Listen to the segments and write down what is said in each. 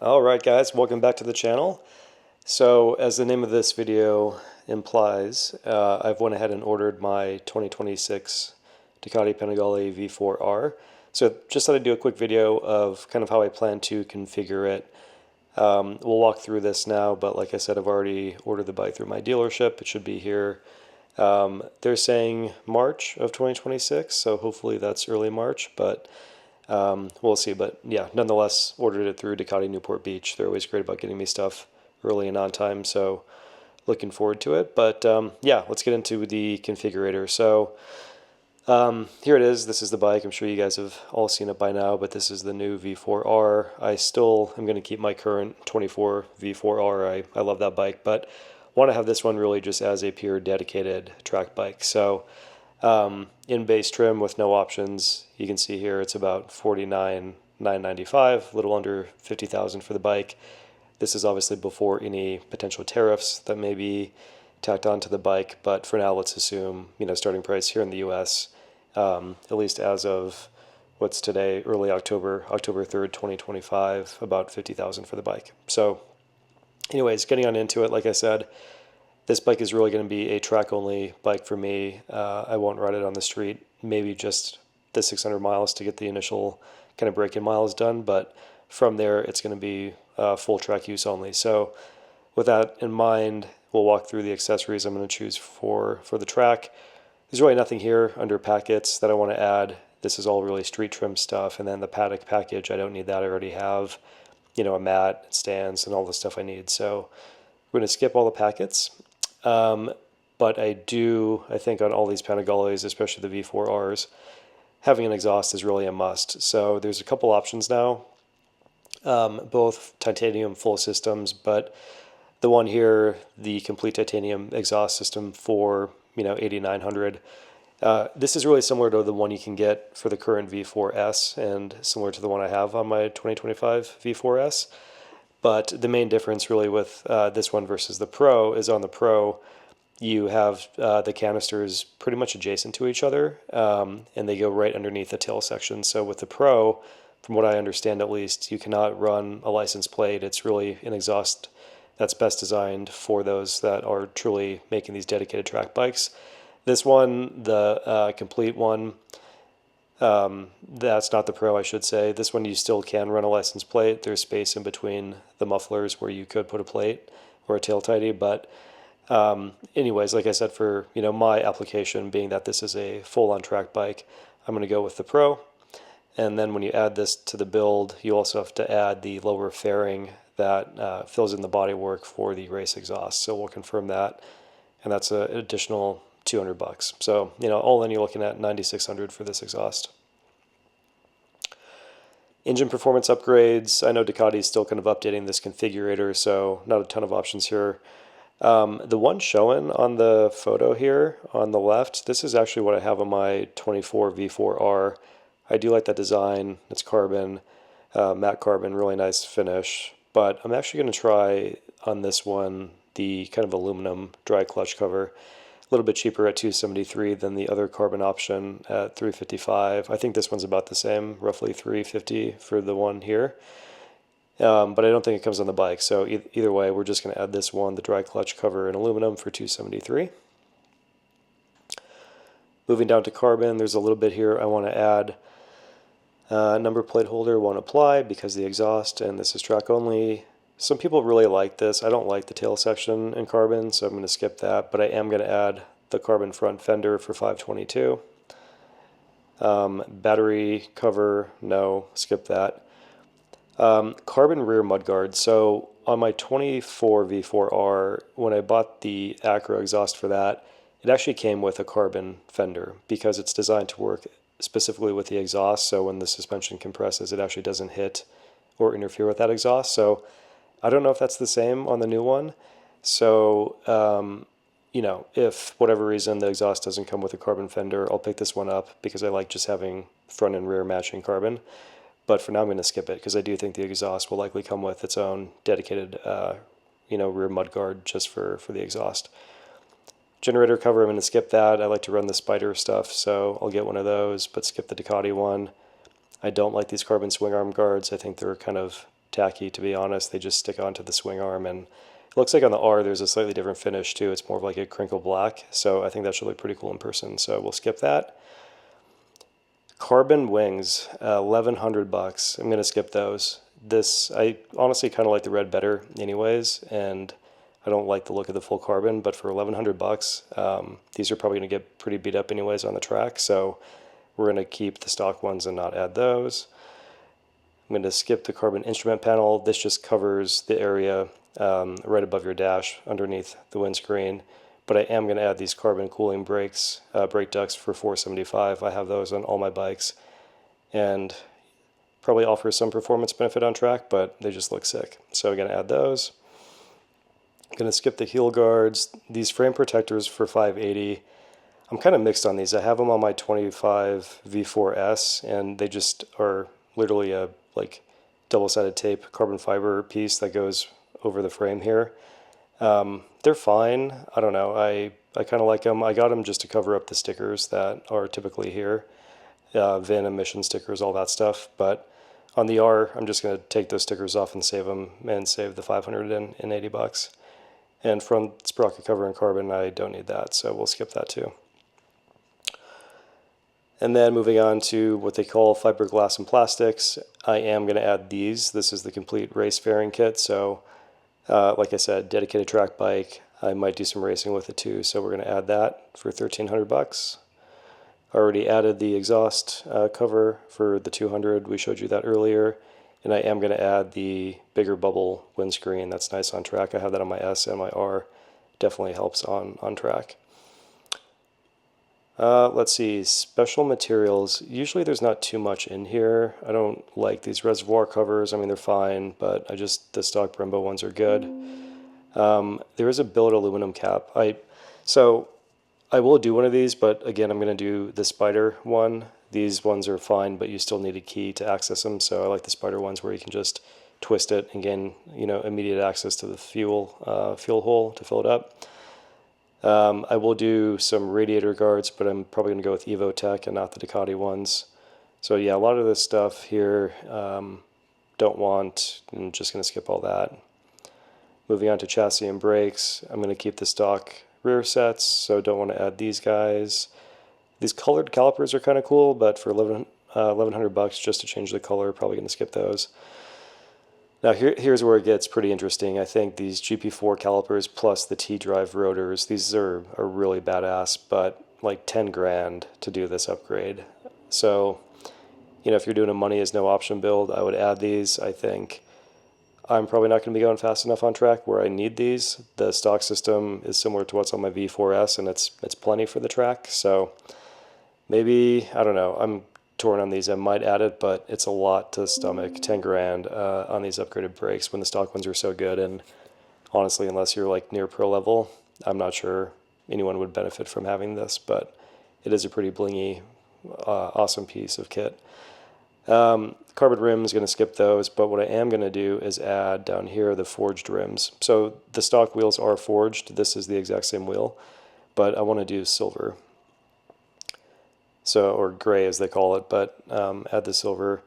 Alright guys, welcome back to the channel. So as the name of this video implies, I've went ahead and ordered my 2026 Ducati Panigale V4R. So just thought I'd do a quick video of kind of how I plan to configure it. We'll walk through this now, but like I said, I've already ordered the bike through my dealership. It should be here. They're saying March of 2026, so hopefully that's early March, but we'll see. But yeah, nonetheless, ordered it through Ducati Newport Beach. They're always great about getting me stuff early and on time, so looking forward to it. But yeah, let's get into the configurator. So here it is. This is the bike. I'm sure you guys have all seen it by now, but this is the new V4R. I still am going to keep my current 24 V4R. I love that bike, but want to have this one really just as a pure dedicated track bike. So in base trim with no options, you can see here it's about $49,995, a little under $50,000 for the bike. This is obviously before any potential tariffs that may be tacked onto the bike, but for now let's assume, starting price here in the US, at least as of what's today, early October 3rd, 2025, about $50,000 for the bike. So anyways, getting on into it, like I said, this bike is really going to be a track-only bike for me. I won't ride it on the street, maybe just the 600 miles to get the initial kind of break-in miles done, but from there it's going to be full track use only. So with that in mind, we'll walk through the accessories I'm going to choose for the track. There's really nothing here under packets that I want to add. This is all really street trim stuff, and then the paddock package, I don't need that. I already have, a mat, stands, and all the stuff I need. So we're going to skip all the packets. But I think on all these Panigales, especially the V4Rs, having an exhaust is really a must. So there's a couple options now, both titanium full systems, but the one here, the complete titanium exhaust system for, 8900. This is really similar to the one you can get for the current V4S and similar to the one I have on my 2025 V4S. But the main difference really with this one versus the Pro is on the Pro, you have the canisters pretty much adjacent to each other, and they go right underneath the tail section. So with the Pro, from what I understand at least, you cannot run a license plate. It's really an exhaust that's best designed for those that are truly making these dedicated track bikes. This one, the complete one, that's not the Pro, I should say. This one you still can run a license plate. There's space in between the mufflers where you could put a plate or a tail tidy. But anyways, like I said, for my application, being that this is a full-on track bike, I'm going to go with the Pro. And then when you add this to the build, you also have to add the lower fairing that fills in the bodywork for the race exhaust. So we'll confirm that, and that's an additional $200. So all in, you're looking at $9,600 for this exhaust. Engine performance upgrades. I know Ducati is still kind of updating this configurator, so not a ton of options here. The one showing on the photo here on the left, this is actually what I have on my 24 V4R. I do like that design. It's carbon, matte carbon, really nice finish. But I'm actually going to try on this one the kind of aluminum dry clutch cover. A little bit cheaper at $273 than the other carbon option at $355. I think this one's about the same, roughly $350 for the one here. But I don't think it comes on the bike. So either way, we're just going to add this one, the dry clutch cover in aluminum, for $273. Moving down to carbon, there's a little bit here I want to add. Number plate holder won't apply because the exhaust, and this is track only. Some people really like this. I don't like the tail section in carbon, so I'm going to skip that, but I am going to add the carbon front fender for $522. Battery cover, no, skip that. Carbon rear mudguard. So on my 24 V4R, when I bought the Acro exhaust for that, it actually came with a carbon fender because it's designed to work specifically with the exhaust, so when the suspension compresses, it actually doesn't hit or interfere with that exhaust. So I don't know if that's the same on the new one. So, if whatever reason the exhaust doesn't come with a carbon fender, I'll pick this one up because I like just having front and rear matching carbon. But for now, I'm going to skip it because I do think the exhaust will likely come with its own dedicated, rear mudguard just for the exhaust. Generator cover, I'm going to skip that. I like to run the Spider stuff, so I'll get one of those, but skip the Ducati one. I don't like these carbon swing arm guards. I think they're kind of tacky, to be honest. They just stick onto the swing arm, and it looks like on the R there's a slightly different finish too. It's more of like a crinkle black, so I think that should look pretty cool in person, so we'll skip that. Carbon wings, $1,100. I'm gonna skip those. This, I honestly kind of like the red better anyways, and I don't like the look of the full carbon, but for $1,100, these are probably gonna get pretty beat up anyways on the track, so we're gonna keep the stock ones and not add those. I'm gonna skip the carbon instrument panel. This just covers the area right above your dash underneath the windscreen. But I am going to add these carbon cooling brakes, brake ducts for $475. I have those on all my bikes, and probably offer some performance benefit on track, but they just look sick. So I'm going to add those. I'm going to skip the heel guards. These frame protectors for $580. I'm kind of mixed on these. I have them on my 25 V4S, and they just are literally a like double-sided tape carbon fiber piece that goes over the frame here. They're fine. I don't know. I kind of like them. I got them just to cover up the stickers that are typically here, VIN, emission stickers, all that stuff. But on the R, I'm just going to take those stickers off and save them, and save the $580. And front sprocket cover in carbon, I don't need that, so we'll skip that too. And then moving on to what they call fiberglass and plastics, I am going to add these. This is the complete race fairing kit, so like I said, dedicated track bike. I might do some racing with it too, so we're going to add that for $1,300. Already added the exhaust cover for the 200. We showed you that earlier. And I am going to add the bigger bubble windscreen. That's nice on track. I have that on my S and my R. Definitely helps on track. Let's see, special materials. Usually there's not too much in here. I don't like these reservoir covers. I mean, they're fine, but the stock Brembo ones are good. There is a billet aluminum cap. So I will do one of these, but again, I'm going to do the Spider one. These ones are fine, but you still need a key to access them. So I like the Spider ones where you can just twist it and gain, immediate access to the fuel hole to fill it up. I will do some radiator guards, but I'm probably going to go with Evotech and not the Ducati ones. So yeah, a lot of this stuff here don't want. I'm just going to skip all that. Moving on to chassis and brakes, I'm going to keep the stock rear sets, so don't want to add these guys. These colored calipers are kind of cool, but for $1,100 just to change the color, probably going to skip those. Now here's where it gets pretty interesting. I think these GP4 calipers plus the T-drive rotors, these are really badass, but like 10 grand to do this upgrade. So, if you're doing a money is no option build, I would add these. I think I'm probably not going to be going fast enough on track where I need these. The stock system is similar to what's on my V4S, and it's plenty for the track. So maybe, I don't know, I'm torn on these. I might add it, but it's a lot to stomach. 10 grand on these upgraded brakes when the stock ones are so good. And honestly, unless you're like near pro level, I'm not sure anyone would benefit from having this, but it is a pretty blingy, awesome piece of kit. Carbon rims, going to skip those, but what I am going to do is add down here the forged rims. So the stock wheels are forged. This is the exact same wheel, but I want to do silver. So, or gray as they call it, but add the silver.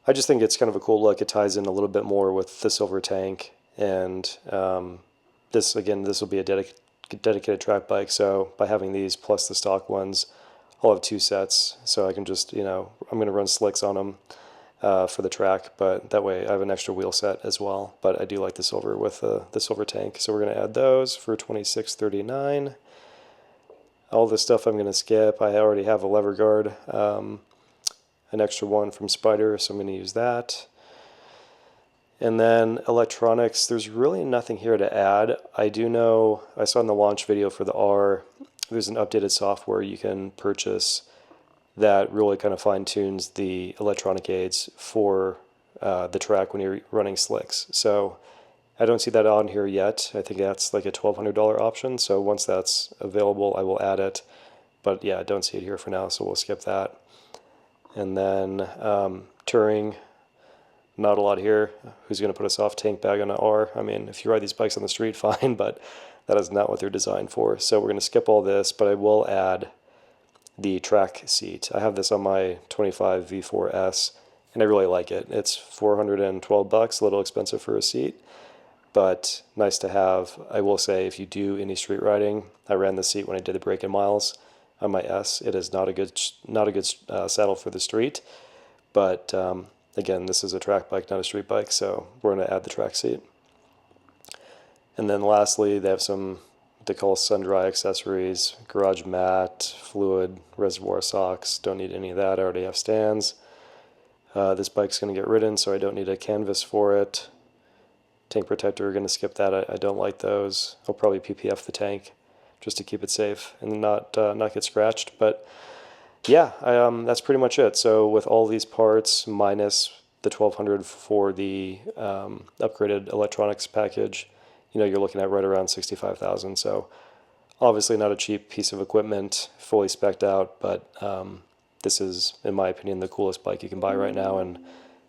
I just think it's kind of a cool look. It ties in a little bit more with the silver tank, and this will be a dedicated track bike, so by having these plus the stock ones, I'll have two sets, so I can just, I'm going to run slicks on them for the track, but that way I have an extra wheel set as well. But I do like the silver with the silver tank, so we're going to add those for $26.39. All this stuff I'm going to skip. I already have a lever guard, an extra one from Spider, so I'm going to use that. And then electronics, there's really nothing here to add. I do know, I saw in the launch video for the R, there's an updated software you can purchase that really kind of fine-tunes the electronic aids for the track when you're running slicks. So I don't see that on here yet. I think that's like a $1,200 option, so once that's available, I will add it. But yeah, I don't see it here for now, so we'll skip that. And then touring, not a lot here. Who's going to put a soft tank bag on an R? I mean, if you ride these bikes on the street, fine, but that is not what they're designed for. So we're going to skip all this, but I will add the track seat. I have this on my 25 V4S, and I really like it. It's $412, a little expensive for a seat, but nice to have. I will say, if you do any street riding, I ran the seat when I did the break-in miles on my S. It is not a good saddle for the street, but again, this is a track bike, not a street bike, so we're going to add the track seat. And then lastly, they have some what they call sun-dry accessories: garage mat, fluid, reservoir socks. Don't need any of that. I already have stands. This bike's going to get ridden, so I don't need a canvas for it. Tank protector, going to skip that. I don't like those. I'll probably PPF the tank just to keep it safe and not get scratched. But yeah, that's pretty much it. So with all these parts minus the $1,200 for the upgraded electronics package, you're looking at right around $65,000. So obviously not a cheap piece of equipment, fully spec'd out, but this is, in my opinion, the coolest bike you can buy right now, and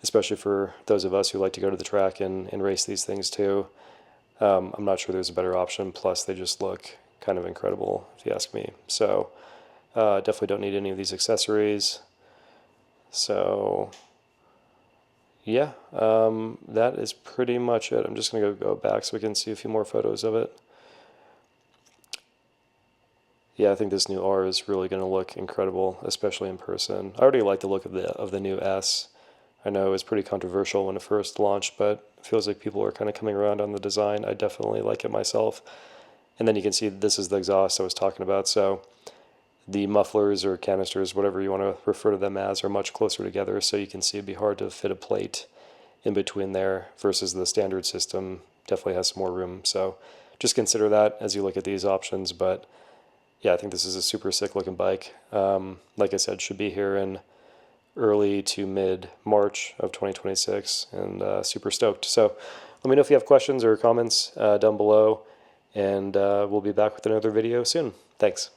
especially for those of us who like to go to the track and race these things too. I'm not sure there's a better option, plus they just look kind of incredible, if you ask me. So definitely don't need any of these accessories. So yeah, that is pretty much it. I'm just going to go back so we can see a few more photos of it. Yeah, I think this new R is really going to look incredible, especially in person. I already like the look of the new S. I know it was pretty controversial when it first launched, but it feels like people are kind of coming around on the design. I definitely like it myself. And then you can see this is the exhaust I was talking about. So the mufflers or canisters, whatever you want to refer to them as, are much closer together, so you can see it'd be hard to fit a plate in between there, versus the standard system definitely has some more room. So just consider that as you look at these options. But yeah, I think this is a super sick looking bike. Like I said, should be here in early to mid-March of 2026, and super stoked. So let me know if you have questions or comments down below, and we'll be back with another video soon. Thanks.